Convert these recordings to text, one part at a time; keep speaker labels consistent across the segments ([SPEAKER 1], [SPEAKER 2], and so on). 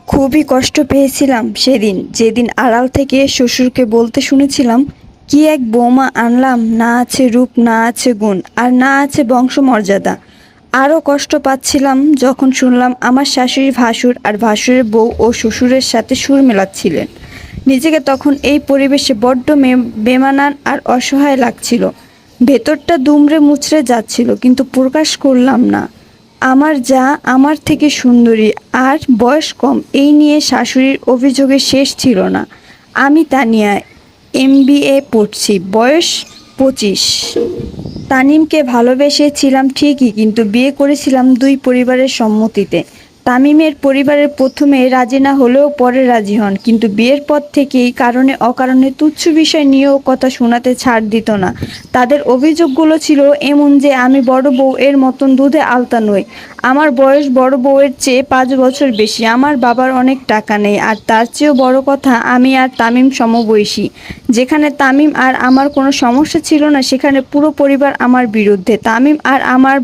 [SPEAKER 1] খুবই কষ্ট পেয়েছিলাম সেদিন, যেদিন আড়াল থেকে শ্বশুরকে বলতে শুনেছিলাম, কি এক বৌমা আনলাম, না আছে রূপ, না আছে গুণ, আর না আছে বংশমর্যাদা। আরও কষ্ট পাচ্ছিলাম যখন শুনলাম আমার শাশুড়ি ভাসুর আর ভাসুরের বউ ও শ্বশুরের সাথে সুর মেলাচ্ছিলেন। নিজেকে তখন এই পরিবেশে বড্ড বেমানান আর অসহায় লাগছিল। ভেতরটা দুমড়ে মুচড়ে যাচ্ছিল, কিন্তু প্রকাশ করলাম না। আমার যা আমার থেকে সুন্দরী আর বয়স কম, এই নিয়ে শাশুড়ির অভিযোগের শেষ ছিল না। আমি তানিয়া, MBA পড়ছি, বয়স 25। তানিমকে ভালোবেসেছিলাম ঠিকই, কিন্তু বিয়ে করেছিলাম দুই পরিবারের সম্মতিতে। তামিমের পরিবারের প্রথমে রাজি না হলেও পরে রাজি হন, কিন্তু বিয়ের পর থেকেই কারণে অকারণে তুচ্ছ বিষয় নিয়েও কথা শোনাতে ছাড় দিত না। তাদের অভিযোগগুলো ছিল এমন যে আমি বড় বউ এর মতন দুধে আলতা নই। আমার বয়স বড় বউয়ের চেয়ে 5 বছর বেশি। আমার বাবার অনেক টাকা নেই, আর তার চেয়েও বড় কথা, আমি আর তামিম সমবয়সী। যেখানে তামিম আর আমার কোনো সমস্যা ছিল না, সেখানে পুরো পরিবার আমার বিরুদ্ধে। তামিম আর আমার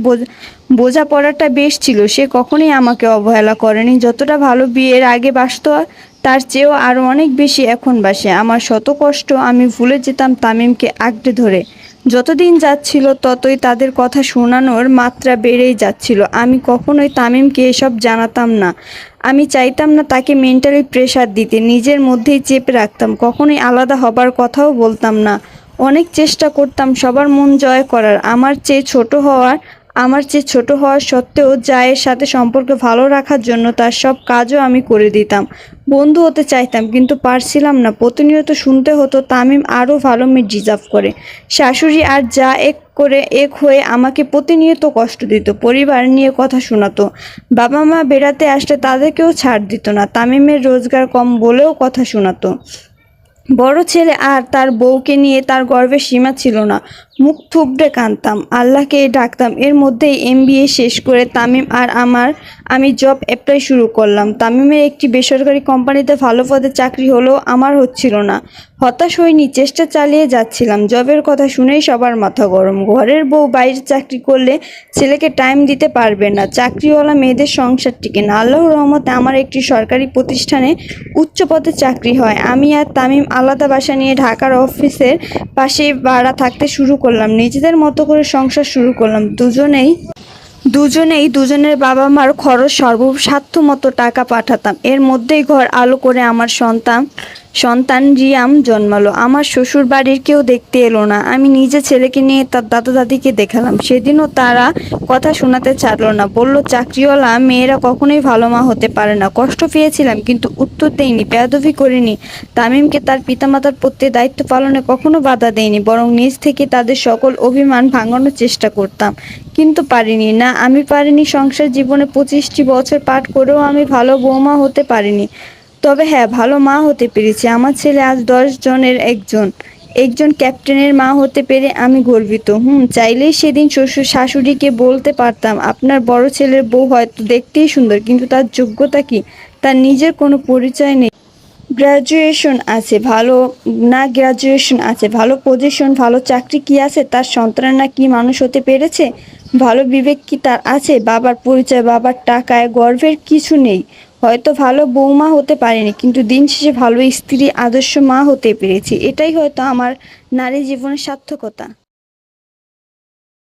[SPEAKER 1] বোঝাপড়াটা বেশ ছিল, সে কখনোই আমাকে অবহেলা করেনি। যতটা ভালো বিয়ের আগে বাসতো, তার চেয়েও আরও অনেক বেশি এখন বাসে। আমার শত কষ্ট আমি ভুলে যেতাম তামিমকে আঁকড়ে ধরে। যতদিন যাচ্ছিল ততই তাদের কথা শোনানোর মাত্রা বেড়েই যাচ্ছিল। আমি কখনোই তামিমকে এসব জানাতাম না। আমি চাইতাম না তাকে মেন্টালি প্রেশার দিতে, নিজের মধ্যেই চেপে রাখতাম। কখনোই আলাদা হবার কথাও বলতাম না। অনেক চেষ্টা করতাম সবার মন জয় করার, আমার চেয়ে ছোট হওয়ার সত্ত্বেও জায়ের সাথে সম্পর্ক ভালো রাখার জন্য তার সব কাজও আমি করে দিতাম। বন্ধু হতে চাইতাম, কিন্তু পারছিলাম না। প্রতিনিয়ত শুনতে হতো তামিম আরও ভালো মেয়ে ডিজার্ভ করে। শাশুড়ি আর যা এক হয়ে আমাকে প্রতিনিয়ত কষ্ট দিত, পরিবার নিয়ে কথা শোনাতো। বাবা মা বেড়াতে আসলে তাদেরকেও ছাড় দিত না। তামিমের রোজগার কম বলেও কথা শোনাতো। বড় ছেলে আর তার বউকে নিয়ে তার গর্বের সীমা ছিল না। মুখ থুবড়ে কাঁদতাম, আল্লাহকে ডাকতাম। এর মধ্যেই MBA শেষ করে তামিম আর আমি জব অ্যাপ্লাই শুরু করলাম। তামিমের একটি বেসরকারি কোম্পানিতে ভালো পদে চাকরি হলেও আমার হচ্ছিল না। হতাশ হইনি, চেষ্টা চালিয়ে যাচ্ছিলাম। জবের কথা শুনেই সবার মাথা গরম। ঘরের বউ বাইরে চাকরি করলে ছেলেকে টাইম দিতে পারবে না, চাকরিওয়ালা মেয়েদের সংসার টিকে না। আল্লাহর রহমতে আমার একটি সরকারি প্রতিষ্ঠানে উচ্চ পদে চাকরি হয়। আমি আর তামিম আলাদা বাসা নিয়ে ঢাকার অফিসের পাশে ভাড়া থাকতে শুরু করলাম। নিজেদের মতো করে সংসার শুরু করলাম। দুজনেই দুজনের বাবা মার খরচ সর্বসাধ্যমতো টাকা পাঠাতাম। এর মধ্যেই ঘর আলো করে আমার সন্তান রিয়াম জন্মালো। আমার শ্বশুর বাড়ির কেউ দেখতে এলো না। আমি নিজে ছেলেকে নিয়ে তার দাদা দাদিকে দেখালাম। সেদিনও তারা কথা শোনাতে ছাড়লো না। বলল, চাকরিওয়ালা মেয়েরা কখনোই ভালো মা হতে পারে না। কষ্ট পেয়েছিলাম, কিন্তু উত্তর দেইনি, বেয়াদবি করিনি। তামিমকে তার পিতামাতার প্রতি দায়িত্ব পালনে কখনো বাধা দেইনি, বরং নিজ থেকে তাদের সকল অভিমান ভাঙানোর চেষ্টা করতাম। কিন্তু পারিনি না, আমি পারিনি। সংসার জীবনে 25টি বছর পার করেও আমি ভালো বৌমা হতে পারিনি। তবে হ্যাঁ, ভালো মা হতে পেরেছি। আমার ছেলে আজ 10 জনের একজন ক্যাপ্টেনের মা হতে পেরে আমি গর্বিত। চাইলেই সেদিন শাশুড়িকে বলতে পারতাম, আপনার বড় ছেলের বউ হয়তো দেখতেই সুন্দর, কিন্তু তার যোগ্যতা কি? তার নিজের কোনো পরিচয় নেই। গ্রাজুয়েশন আছে, ভালো পজিশন, ভালো চাকরি, কি আছে? তার সন্তানরা কি মানুষ হতে পেরেছে? ভালো বিবেক কি তার আছে? বাবার পরিচয়, বাবার টাকায় গর্বের কিছু নেই। হয়তো ভালো বৌমা হতে পারিনি, কিন্তু দিন শেষে ভালো স্ত্রী, আদর্শ মা হতে পেরেছি। এটাই হয়তো আমার নারী জীবনের সার্থকতা।